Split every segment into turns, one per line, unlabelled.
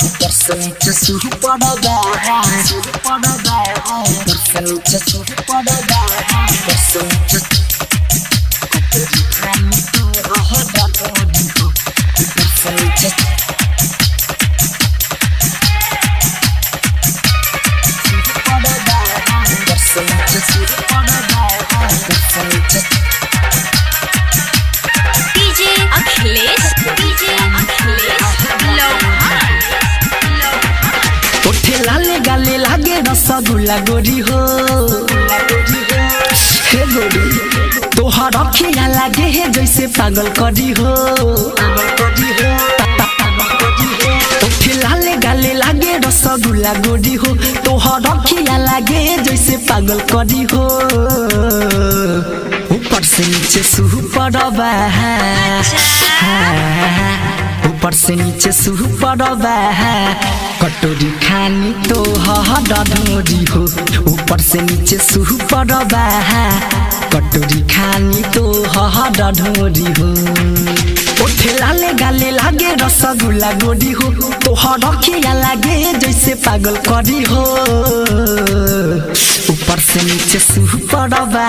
ऊपर से नीचे शुरू पड़ेगा शुरू पड़ेगा ऊपर से नीचे शुरू पड़ेगा ऊपर से नीचे हम तो रहेगा तो ऊपर से नीचे शुरू पड़ेगा ऊपर से नीचे शुरू पड़ेगा ऊपर से नीचे
डीजे अखिलेश
उठे लाले गाले लागे रसगुल्ला गोरी हो हे गोरी तोहर अखिया लागे है जैसे पागल करी हो उठे लाले गाले लागे रसगुल्ला गोरी हो तोहर अखिया लागे जैसे पागल करी हो ऊपर से नीचे शुरू पड़बा ऊपर से नीचे शुरू पड़बा कटोरी खानी तो ढोरी हो ऊपर से नीचे शुरू पड़बा कटोरी खानी तो ढोरी हो उठे लाले गाले लागे रसगुल्ला गोरी हो तोहर अखिया लागे जैसे पागल करी हो ऊपर से नीचे शुरू पड़बा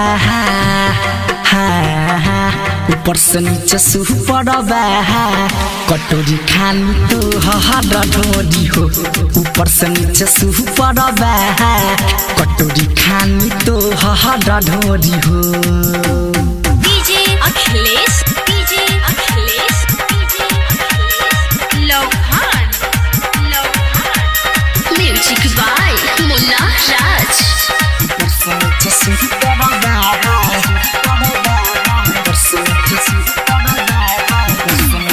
ऊपर से नीचे शुरू पड़बा कटोरी खानी तो ढोरी हो ऊपर से नीचे शुरू पड़बा कटोरी खानी तो ढोरी हो
डीजे अखिलेश लोहान म्यूजिक बाय मुन्ना राज
ऊपर से नीचे शुरू पड़बा ऊपर से नीचे शुरू पड़बा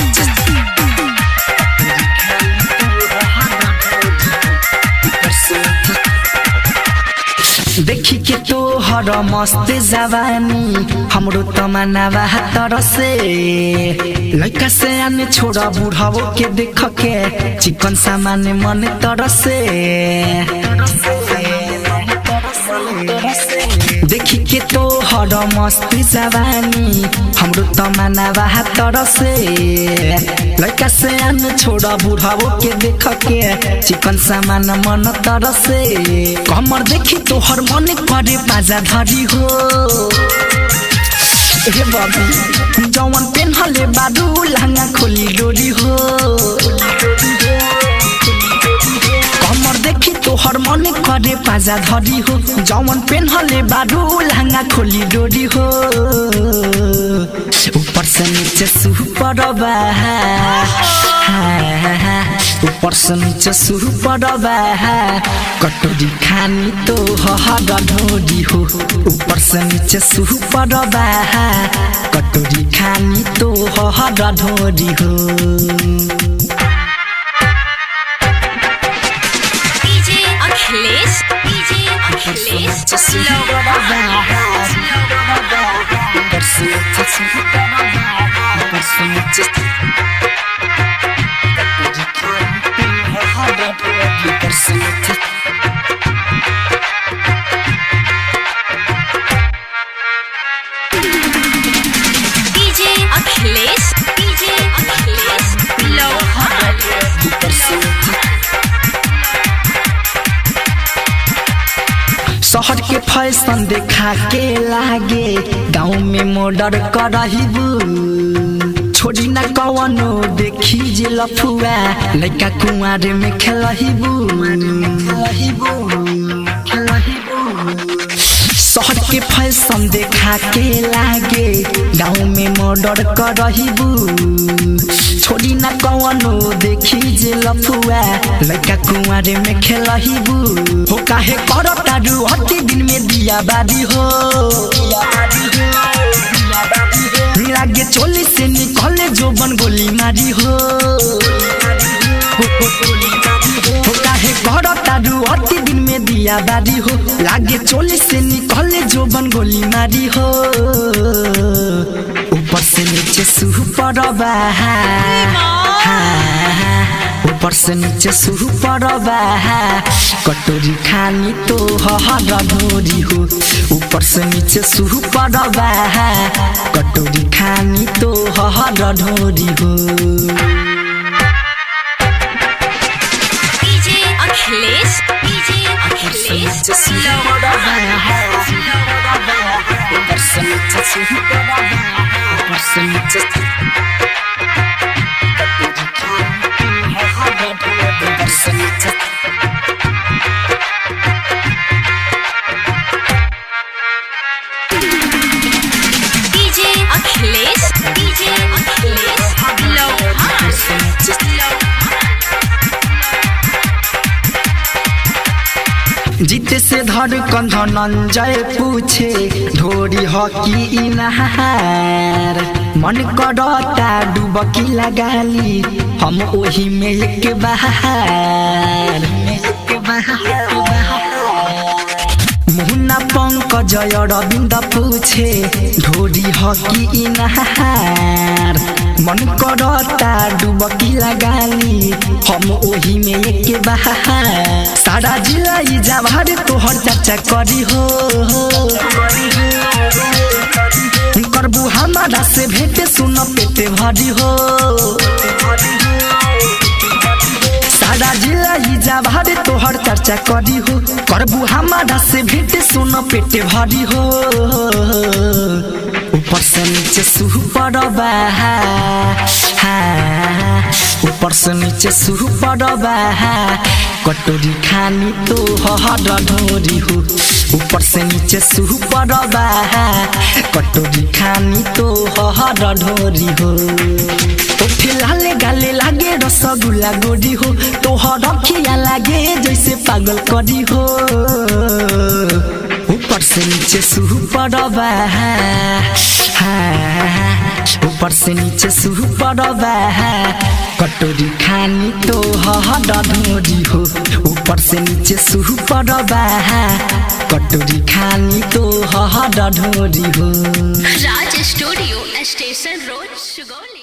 ऊपर से नीचे देखी के तोहर मस्त जवानी हमरो तमन्ना तरसे लड़का से आने छोड़ा बुढ़ावो के देख के चिकन सामान मन तरसे देखी के तोहर मस्त जवानी हमरो तमन्ना तरसे लड़का से आने छोड़ा बुढ़ावो के देख के चिकन सामान मन तरसे कमर देखी तोहर मन करे बाजा धरी हो हे बाबू जवन पेन्हले बादू लहंगा खोली डोरी हो कमर देखी तोहर मन करे बाजा धरी हो जवन पेन्हले बादू लहंगा खोली डोरी हो ऊपर से नीचे शुरू पड़बा ऊपर से नीचे शुरू पड़बा कटोरी खानी तो ढोरी हो ऊपर से नीचे शुरू पड़बा कटोरी खानी तो ढोरी हो
डीजे अखिलेश
ऊपर से नीचे शुरू पड़बा ऊपर से नीचे शुरू पड़बा ऊपर से नीचे ऊपर से नीचे
डीजे अखिलेश लोहान
ऊपर से नीचे शहर के फैशन देखा के लागे गाँव में मर्डर करहिबू छोड़ी ना कवनो देखी जे लफुआ लड़का कुंवार में खेलहिबू शहर के फैशन देखा के लागे गाँव में मर्डर करहिबू छोड़ी ना कवनो देखी जे लफुआ लड़का कुंवार में खेलहिबू हो काहे करतारू अति दिन में दिया बारी हो लागे चोली से निकले जोबन गोली मारी हो काहे करतारू अति दिन में दिया बारी हो लागे चोली से निकले जोबन गोली मारी हो ऊपर से नीचे शुरू पड़बा ऊपर से नीचे शुरू पड़बा कटोरी खानी तो ढोरी हो ऊपर से नीचे शुरू पड़बा कटोरी खानी तो ढोरी हो नीचे ऊपर से नीचे
डीजे अखिलेश लोहार
जीते से धड़कन धनंजय पूछे ढोरी हकी इनहार मन करता डुबकी लगाली हम ओही में एक बहार मुन्ना पंकज अरविंद पूछे ढोरी हकी इनहार मन करता डुबकी लगाली हम ओही में एक बहार सारा जिला जवार तोहर चर्चा करी हो करबू हमारा से भेंटे सुन पेटे भरी हो सारा जिला जवार तोहर चर्चा करी हो करबू हमारा से भेंटे सुन पेटे भरी हो ऊपर से नीचे सुपर बहा ऊपर से नीचे सुपर बहा कटोरी खानी तो हर ढोरी हो ऊपर से नीचे सुपर बहा कटोरी खानी तो हर ढोरी हो लाले गाले लागे रसगुल्ला गोरी हो तोहर अखिया लागे जैसे पागल करी हो ऊपर से नीचे सुपर बहा ऊपर से नीचे सुपर बहा कटोरी खानी तो हर ढोरी हो ऊपर से नीचे सुपर बहा कटोरी खानी तो हर ढोरी हो
राज स्टूडियो स्टेशन रोड सुगौली।